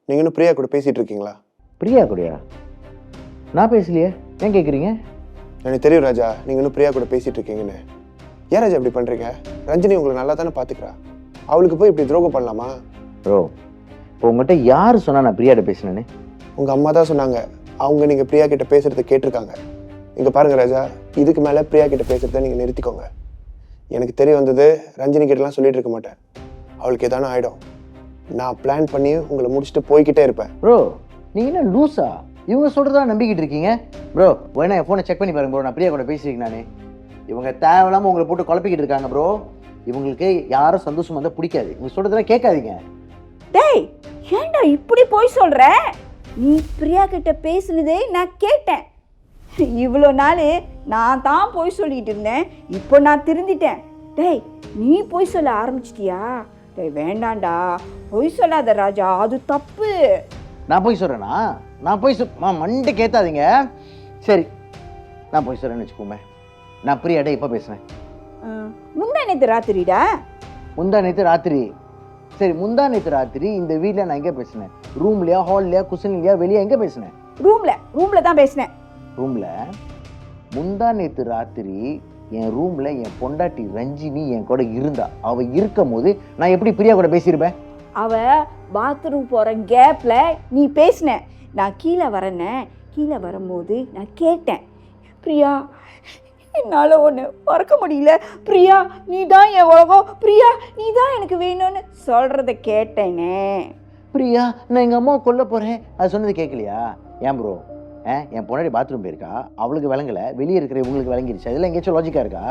நீங்கள் இன்னும் பிரியா கூட பேசிகிட்டு இருக்கீங்களா? பிரியா கூடயா? நான் பேசலையே, ஏன் கேட்குறீங்க? எனக்கு தெரியும் ராஜா, நீங்கள் இன்னும் பிரியா கூட பேசிகிட்டு இருக்கீங்கன்னு. ஏன் ராஜா இப்படி பண்ணுறீங்க? ரஞ்சினி உங்களை நல்லா தானே பார்த்துக்கிறா. அவளுக்கு போய் இப்படி துரோகம் பண்ணலாமா? ப்ரோ, இப்போ உங்கள்கிட்ட யார் சொன்னா நான் பிரியாட்ட பேசினேன்னு? உங்கள் அம்மா தான் சொன்னாங்க. அவங்க நீங்கள் பிரியா கிட்ட பேசுகிறத கேட்டிருக்காங்க. இங்கே பாருங்கள் ராஜா, இதுக்கு மேலே பிரியா கிட்ட பேசுகிறத நீங்கள் நிறுத்திக்கோங்க. எனக்கு தெரிய வந்தது, ரஞ்சினி கிட்டலாம் சொல்லிட்டு இருக்க மாட்டேன். அவளுக்கு எதானே ஆகிடும். நான் பிளான் பண்ணி உங்களை முடிச்சுட்டு போய்கிட்டே இருப்பேன். ப்ரோ, நீங்கள் என்ன லூஸா? இவங்க சொல்கிறதா நம்பிக்கிட்டு இருக்கீங்க? ப்ரோ, வேணா என் ஃபோனை செக் பண்ணி பாருங்க ப்ரோ, நான் பிரியா கூட பேசியிருக்கேன் நானே. இவங்க தேவையில்லாமல் உங்களை போட்டு குழப்பிக்கிட்டு இருக்காங்க ப்ரோ. இவங்களுக்கு யாரும் சந்தோஷம் வந்தால் பிடிக்காது. இவங்க சொல்கிறதெல்லாம் கேட்காதீங்க. டேய், ஏன்டா இப்படி போய் சொல்ற? நீ பிரியா கிட்ட பேசுனதே நான் கேட்டேன். இவ்வளோ நாள் நான் தான் போய் சொல்லிட்டு இருந்தேன். இப்போ நான் திருந்திட்டேன். டேய், நீ போய் சொல்ல ஆரம்பிச்சிட்டியா? டேய் வேண்டாண்டா, போய் சொல்லாத ராஜா, அது தப்பு. நான் போய் சொல்கிறேன்னா? நான் போய் மண்டை கேட்காதீங்க. சரி, நான் போய் சொல்கிறேன்னு வச்சுக்கோமே. நான் பிரியாட்ட இப்போ பேசுனேன். முந்தா நேற்று ராத்திரிடா. முந்தா நேற்று ராத்திரி? சரி, முந்தா நேற்று ராத்திரி இந்த வீட்டில் நான் எங்கே பேசினேன்? ரூம்லையா, ஹால்லையா, குஷன்லையா, வெளியே எங்கே பேசினேன்? ரூம்ல தான் பேசினேன். ரூமில்? முந்தா நேற்று ராத்திரி என் ரூமில் என் பொண்டாட்டி ரஞ்சினி என் கூட இருந்தா. அவள் இருக்கும் போது நான் எப்படி பிரியா கூட பேசியிருப்பேன்? அவ பாத்ரூம் போகிற கேப்பில் நீ பேசின. நான் கீழே வரேன்னே. கீழே வரும்போது நான் கேட்டேன், பிரியா என்னால் ஒன்று மறக்க முடியல, பிரியா நீ தான் என் உலகம், பிரியா நீ தான் எனக்கு வேணும்னு சொல்கிறத கேட்டேனே. பிரியா, நான் எங்கள் அம்மாவை கொல்ல போகிறேன் அது சொன்னது கேட்கலையா? ஏன் ப்ரோ, என் பொண்டாட்டி பாத்ரூம் போயிருக்கா, அவளுக்கு விளங்கலை, வெளியே இருக்கிற இவங்களுக்கு விளங்கிருச்சு. அதெல்லாம் எங்கேயாச்சும் லாஜிக்காக இருக்கா?